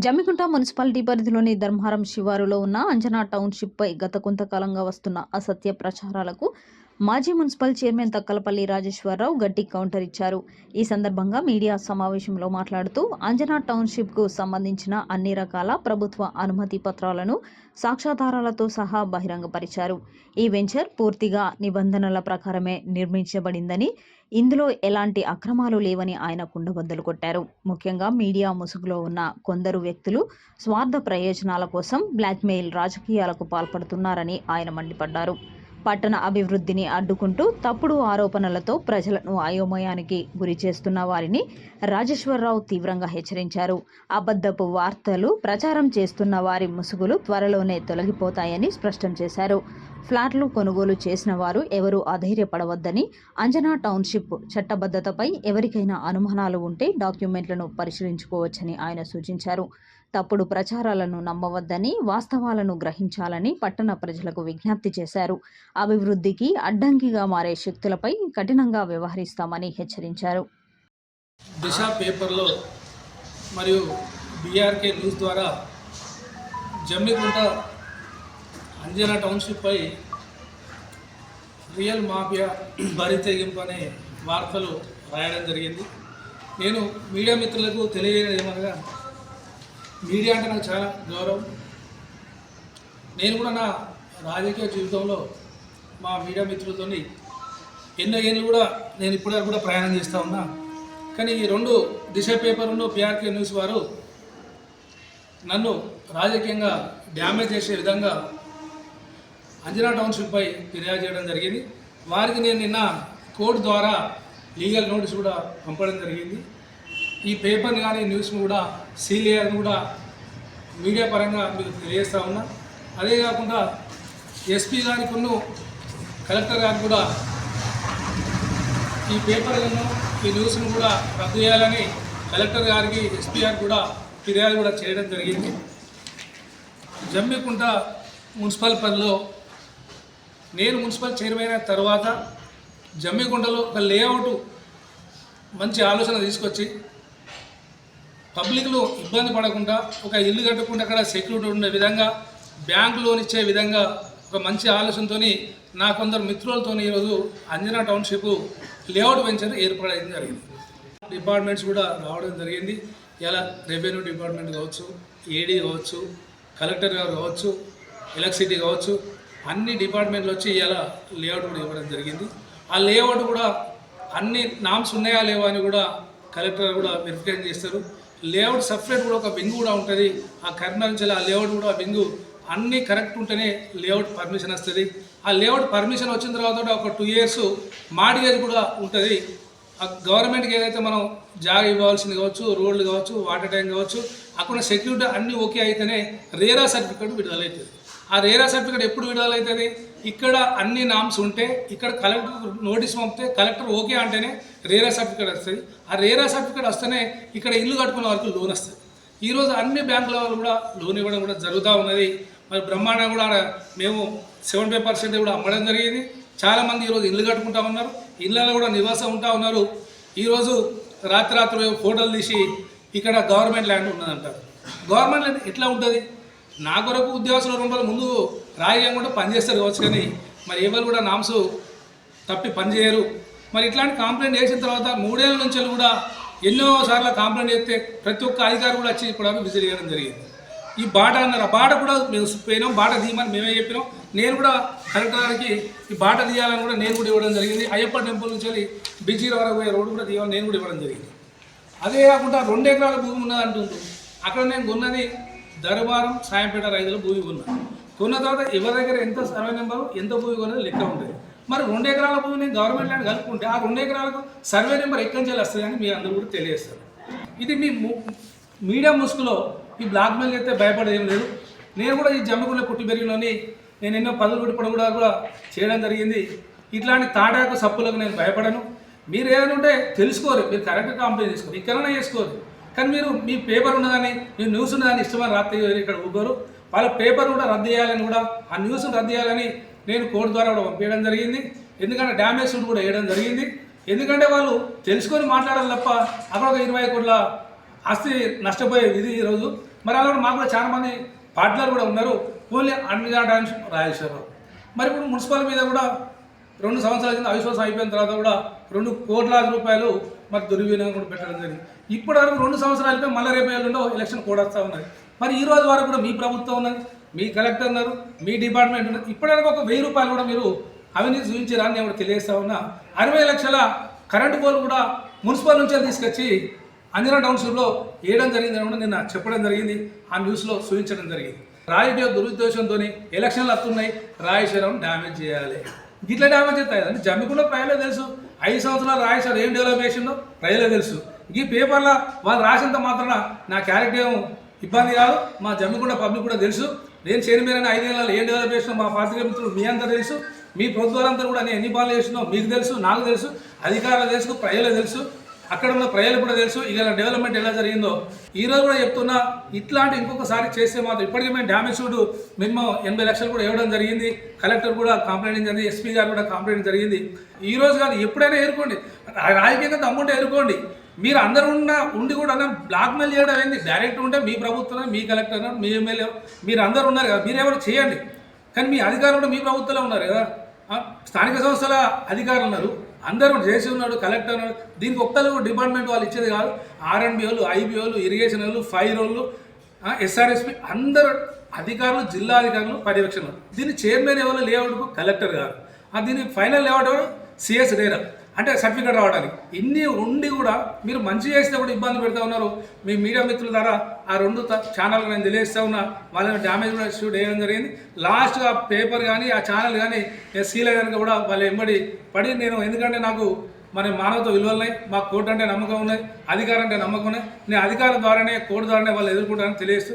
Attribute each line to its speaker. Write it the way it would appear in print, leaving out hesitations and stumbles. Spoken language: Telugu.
Speaker 1: జమ్మికుంట మున్సిపాలిటీ పరిధిలోని ధర్మారం శివారులో ఉన్న అంజనా టౌన్షిప్పై గత కొంతకాలంగా వస్తున్న అసత్య ప్రచారాలకు మాజీ మున్సిపల్ చైర్మన్ తక్కలపల్లి రాజేశ్వరరావు గట్టి కౌంటర్ ఇచ్చారు. ఈ సందర్భంగా మీడియా సమావేశంలో మాట్లాడుతూ అంజనా టౌన్షిప్కు సంబంధించిన అన్ని రకాల ప్రభుత్వ అనుమతి పత్రాలను సాక్ష్యాధారాలతో సహా బహిరంగపరిచారు. ఈ వెంచర్ పూర్తిగా నిబంధనల ప్రకారమే నిర్మించబడిందని, ఇందులో ఎలాంటి అక్రమాలు లేవని ఆయన కుండబద్దలు కొట్టారు. ముఖ్యంగా మీడియా ముసుగులో ఉన్న కొందరు వ్యక్తులు స్వార్థ ప్రయోజనాల కోసం బ్లాక్మెయిల్ రాజకీయాలకు పాల్పడుతున్నారని ఆయన మండిపడ్డారు. పట్టణ అభివృద్ధిని అడ్డుకుంటూ తప్పుడు ఆరోపణలతో ప్రజలను అయోమయానికి గురి చేస్తున్న వారిని రాజేశ్వరరావు తీవ్రంగా హెచ్చరించారు. అబద్ధపు వార్తలు ప్రచారం చేస్తున్న వారి ముసుగులు త్వరలోనే తొలగిపోతాయని స్పష్టం చేశారు. ఫ్లాట్లు కొనుగోలు చేసిన వారు ఎవరూ అధైర్యపడవద్దని, అంజనా టౌన్షిప్ చట్టబద్ధతపై ఎవరికైనా అనుమానాలు ఉంటే డాక్యుమెంట్లను పరిశీలించుకోవచ్చని ఆయన సూచించారు. తప్పుడు ప్రచారాలను నమ్మవద్దని, వాస్తవాలను గ్రహించాలని పట్టణ ప్రజలకు విజ్ఞప్తి చేశారు. అభివృద్ధికి అడ్డంకిగా మారే శక్తులపై కఠినంగా వ్యవహరిస్తామని హెచ్చరించారు.
Speaker 2: దిశ పేపర్లో మరియు బీఆర్కే న్యూస్ ద్వారా జమ్మికుంట అంజనా టౌన్షిప్పై రియల్ మాఫియా బరితెగింపు అనే వార్తలు రాయడం జరిగింది. నేను మీడియా మిత్రులకు తెలియజేయడం ఏమనగా, మీడియా అంటే నాకు చాలా గౌరవం. నేను కూడా నా రాజకీయ జీవితంలో మా మీడియా మిత్రులతో ఎన్నో ఏళ్ళు కూడా నేను ఇప్పటివరకు కూడా ప్రయాణం చేస్తూ ఉన్నా. కానీ ఈ రెండు దిశ పేపర్ను బీఆర్కే న్యూస్ వారు నన్ను రాజకీయంగా డ్యామేజ్ చేసే విధంగా అంజనా టౌన్షిప్పై ఫిర్యాదు చేయడం జరిగింది. వారికి నేను నిన్న కోర్టు ద్వారా లీగల్ నోటీస్ కూడా పంపడం జరిగింది. ఈ పేపర్ని కానీ న్యూస్ని కూడా సీల్ చేయాలని కూడా మీడియా పరంగా మీకు తెలియజేస్తూ ఉన్నా. అదే కాకుండా ఎస్పీ గారికి కలెక్టర్ గారికి కూడా ఈ పేపర్లను ఈ న్యూస్ను కూడా రద్దు చేయాలని కలెక్టర్ గారికి ఎస్పీ గారికి కూడా ఫిర్యాదు కూడా చేయడం జరిగింది. జమ్మికుంట మున్సిపల్ పరిధిలో నేను మున్సిపల్ చైర్మన్ అయిన తర్వాత జమ్మికుంటలో ఒక లేఅవుట్ మంచి ఆలోచన తీసుకొచ్చి పబ్లిక్లో ఇబ్బంది పడకుండా, ఒక ఇల్లు కట్టకుండా అక్కడ సెక్యూరిటీ ఉండే విధంగా, బ్యాంక్ లోన్ ఇచ్చే విధంగా ఒక మంచి ఆలోచనతో నా కొందరు మిత్రులతో ఈరోజు అంజనా టౌన్షిప్ లేఅవుట్ వెంచర్ ఏర్పడడం జరిగింది. డిపార్ట్మెంట్స్ కూడా రావడం జరిగింది. ఇలా రెవెన్యూ డిపార్ట్మెంట్ కావచ్చు, ఏడీ కావచ్చు, కలెక్టర్ గారు కావచ్చు, ఎలక్ట్రిసిటీ కావచ్చు, అన్ని డిపార్ట్మెంట్లు వచ్చి ఇలా లేఅవుట్ కూడా ఇవ్వడం జరిగింది. ఆ లేఅవుట్ కూడా అన్ని నామ్స్ ఉన్నాయా లేవా అని కూడా కలెక్టర్ కూడా వెరిఫికేషన్ చేస్తారు. లేఅవుట్ సపరేట్ కూడా ఒక వింగ్ కూడా ఉంటుంది. ఆ కర్మరించాలి ఆ లేఅవుట్ కూడా వింగ్ అన్నీ కరెక్ట్ ఉంటేనే లేఅవుట్ పర్మిషన్ వస్తుంది. ఆ లేఅవుట్ పర్మిషన్ వచ్చిన తర్వాత ఒక 2 years మార్టిగేజ్ కూడా ఉంటుంది. ఆ గవర్నమెంట్కి ఏదైతే మనం జాగా ఇవ్వాల్సింది కావచ్చు, రోడ్లు కావచ్చు, వాటర్ ట్యాంక్ కావచ్చు, అక్కడ సెక్యూరిటీ అన్నీ ఓకే అయితేనే రేరా సర్టిఫికేట్ విడుదలవుతుంది. ఆ రేరా సర్టిఫికేట్ ఎప్పుడు విడుదలవుతుంది? ఇక్కడ అన్ని నామ్స్ ఉంటే, ఇక్కడ కలెక్టర్ నోటీస్ పంపితే కలెక్టర్ ఓకే అంటేనే రేరా సర్టిఫికేట్ వస్తుంది. ఆ రేరా సర్టిఫికేట్ వస్తేనే ఇక్కడ ఇల్లు కట్టుకున్న వరకు లోన్ వస్తుంది. ఈరోజు అన్ని బ్యాంకుల వాళ్ళు కూడా లోన్ ఇవ్వడం కూడా జరుగుతూ ఉన్నది. మరి బ్రహ్మాండంగా కూడా మేము 75% కూడా అమ్మడం జరిగింది. చాలామంది ఈరోజు ఇల్లు కట్టుకుంటా ఉన్నారు, ఇళ్ళలో కూడా నివాసం ఉంటా ఉన్నారు. ఈరోజు రాత్రి ఫోటోలు తీసి ఇక్కడ గవర్నమెంట్ ల్యాండ్ ఉన్నదంటారు. గవర్నమెంట్ ల్యాండ్ ఎట్లా ఉంటుంది? నా కొరకు ఉద్యోగస్తులు 2 రోజుల ముందు రాయకుండా పనిచేస్తారు కావచ్చు, కానీ మరి ఎవరు కూడా నామ్స్ తప్పి పనిచేయరు. మరి ఇట్లాంటి కంప్లైంట్ చేసిన తర్వాత 3 ఏళ్ళ నుంచి కూడా ఎన్నోసార్లు కంప్లైంట్ చేస్తే ప్రతి ఒక్క అధికారి కూడా వచ్చి ఇప్పుడు విజిట్ చేయడం జరిగింది. ఈ బాట అన్నారు, ఆ బాట కూడా మేము పోయినాం, బాట తీయమని మేమే చెప్పినాం. నేను కూడా కలెక్టర్ గారికి ఈ బాట తీయాలని కూడా నేను కూడా ఇవ్వడం జరిగింది. అయ్యప్ప టెంపుల్ నుంచి వెళ్ళి బీచ్ వరకు పోయే రోడ్డు కూడా తీయాలని నేను కూడా ఇవ్వడం జరిగింది. అదే కాకుండా 2 ఎకరాల భూమి ఉన్నది అంటుండ్రు. అక్కడ నేను కొన్నది ధర్మారం సాయంపేట రైతుల భూమి కొన్న తర్వాత ఎవరి దగ్గర ఎంత సర్వే నెంబరు, ఎంత భూమి కొన్నది లెక్క ఉంటుంది. మరి 2 ఎకరాల భూమిని గవర్నమెంట్ ల్యాండ్ కలుపుకుంటే ఆ 2 ఎకరాలకు సర్వే నెంబర్ ఎక్కడి నుంచి వస్తుందని మీరు అందరూ కూడా తెలియజేస్తారు. ఇది మీ మీడియా ముసుగులో ఈ బ్లాక్మెయిల్ అయితే భయపడేది ఏం లేదు. నేను కూడా ఈ జమ్మికుంట పుట్టి పెరిగిలోని నేను ఎన్నో పదులు పెట్టుకోవడం కూడా చేయడం జరిగింది. ఇట్లాంటి తాటాకు సప్పులకు నేను భయపడను. మీరు ఏదైనా ఉంటే తెలుసుకోరు, మీరు కరెక్ట్గా కంప్లైంట్ చేసుకోరు, ఇక్కడనే చేసుకోరు. కానీ మీరు మీ పేపర్ ఉన్నదని, మీ న్యూస్ ఉన్నదని ఇష్టమని రాత్రి ఇక్కడ ఊగరు. వాళ్ళ పేపర్ కూడా రద్దు చేయాలని కూడా, ఆ న్యూస్ను రద్దు చేయాలని నేను కోర్టు ద్వారా కూడా పంపించడం జరిగింది. ఎందుకంటే డ్యామేజ్ సూట్ కూడా వేయడం జరిగింది. ఎందుకంటే వాళ్ళు తెలుసుకొని మాట్లాడాలి తప్ప అక్కడ ఒక 20 కోట్ల ఆస్తి నష్టపోయే విధి ఈరోజు మరి అలా మాకు కూడా చాలా మంది పార్టీలు కూడా ఉన్నారు. Only Anjana township Rajeshwararao. మరి ఇప్పుడు మున్సిపల్ మీద కూడా 2 సంవత్సరాల కింద అవిశ్వాసం అయిపోయిన తర్వాత కూడా 2 కోట్ల రూపాయలు మరి దుర్వినియోగం కూడా పెట్టడం జరిగింది. ఇప్పటి వరకు 2 సంవత్సరాలు అయిపోయి మళ్ళీ రేపు ఏళ్ళుండో ఎలక్షన్ కూడా వస్తూ ఉన్నది. మరి ఈ రోజు వరకు కూడా మీ ప్రభుత్వం ఉన్నది, మీ కలెక్టర్ ఉన్నారు, మీ డిపార్ట్మెంట్ ఉన్నది. ఇప్పటివరకు ఒక 1000 రూపాయలు కూడా మీరు అవినీతి చూపించారని నేను తెలియజేస్తా ఉన్నా. 60 లక్షల కరెంటు పోలు కూడా మున్సిపల్ నుంచే తీసుకొచ్చి అంజనా టౌన్షిప్లో వేయడం జరిగిందని కూడా నిన్న చెప్పడం జరిగింది. ఆ న్యూస్లో చూపించడం జరిగింది. రాజకీయ దురుద్దేశంతో ఎలక్షన్లు వస్తున్నాయి, రాజేశ్వరం డ్యామేజ్ చేయాలి, గిట్లా డ్యామేజ్ చేస్తాయి. అంటే జమ్మికుండ ప్రజలే తెలుసు 5 సంవత్సరాలు రాజేశ్వరం ఏం డెవలప్ చేసిందో ప్రజలే తెలుసు. ఈ పేపర్లో వాళ్ళు రాసినంత మాత్రాన నా క్యారెక్టర్ ఏం ఇబ్బంది కాదు. మా జమ్మికుండ పబ్లిక్ కూడా తెలుసు. నేను చైర్మన్ 5 ఏళ్ళలో ఏం డెవలప్ చేసినా మా పార్టీ మిత్రులు మీ అంతా తెలుసు. మీ ప్రభుత్వాలంతా కూడా నేను ఎన్ని పనులు చేసినా మీకు తెలుసు, నాకు తెలుసు, అధికారులు తెలుసు, ప్రజలకు తెలుసు, అక్కడ ఉన్న ప్రజలు కూడా తెలుసు. ఇక డెవలప్మెంట్ ఎలా జరిగిందో ఈరోజు కూడా చెప్తున్నా. ఇట్లాంటి ఇంకొకసారి చేస్తే మాత్రం ఇప్పటికీ మేము డ్యామేజ్ షూట్ మినిమం 80 లక్షలు కూడా ఇవ్వడం జరిగింది. కలెక్టర్ కూడా కంప్లైంట్ జరిగింది, ఎస్పీ గారు కూడా కంప్లైంట్ జరిగింది. ఈ రోజు కాదు ఎప్పుడైనా ఎదుర్కోండి, రాజకీయంగా దమ్ముంటే ఎదుర్కోండి. మీరు అందరూ ఉండి కూడా బ్లాక్మెయిల్ చేయడం ఏంది? డైరెక్ట్ ఉంటే మీ ప్రభుత్వం, మీ కలెక్టర్, మీ ఎమ్మెల్యే మీరు అందరూ ఉన్నారు కదా, మీరేమైనా చేయండి. కానీ మీ అధికారులు కూడా మీ ప్రభుత్వంలో ఉన్నారు కదా, స్థానిక సంస్థల అధికారులు ఉన్నారు, అందరూ చేసి ఉన్నాడు, కలెక్టర్ ఉన్నాడు. దీనికి ఒక్కరు డిపార్ట్మెంట్ వాళ్ళు ఇచ్చేది కాదు. ఆర్ఎండ్బి వాళ్ళు, ఐబీ వాళ్ళు, ఇరిగేషన్ వాళ్ళు, ఫైర్ వాళ్ళు, ఎస్ఆర్ఎస్పి అందరూ అధికారులు, జిల్లా అధికారులు పర్యవేక్షణ. దీన్ని చైర్మన్ ఎవరు లేఅవుట్కు కలెక్టర్ గారు, దీని ఫైనల్ లేఅవుట్ ఎవరు సిఎస్ రేరా అంటే సర్టిఫికేట్ రావడానికి. ఇన్ని ఉండి కూడా మీరు మంచి చేస్తే కూడా ఇబ్బంది పెడతా ఉన్నారు. మీ మీడియా మిత్రుల ద్వారా ఆ 2 ఛానల్ నేను తెలియజేస్తా ఉన్నా. వాళ్ళని డ్యామేజ్ కూడా షూట్ వేయడం జరిగింది. లాస్ట్ ఆ పేపర్ కానీ ఆ ఛానల్ కానీ సీల్ కనుక కూడా వాళ్ళు ఎంబడి పడి నేను, ఎందుకంటే నాకు మన మానవత విలువలు ఉన్నాయి, మా కోర్టు అంటే నమ్మకం ఉన్నాయి, అధికారం అంటే నమ్మకం ఉన్నాయి. నేను అధికారం ద్వారానే కోర్టు ద్వారానే వాళ్ళు ఎదుర్కొంటానని తెలియజేస్తూ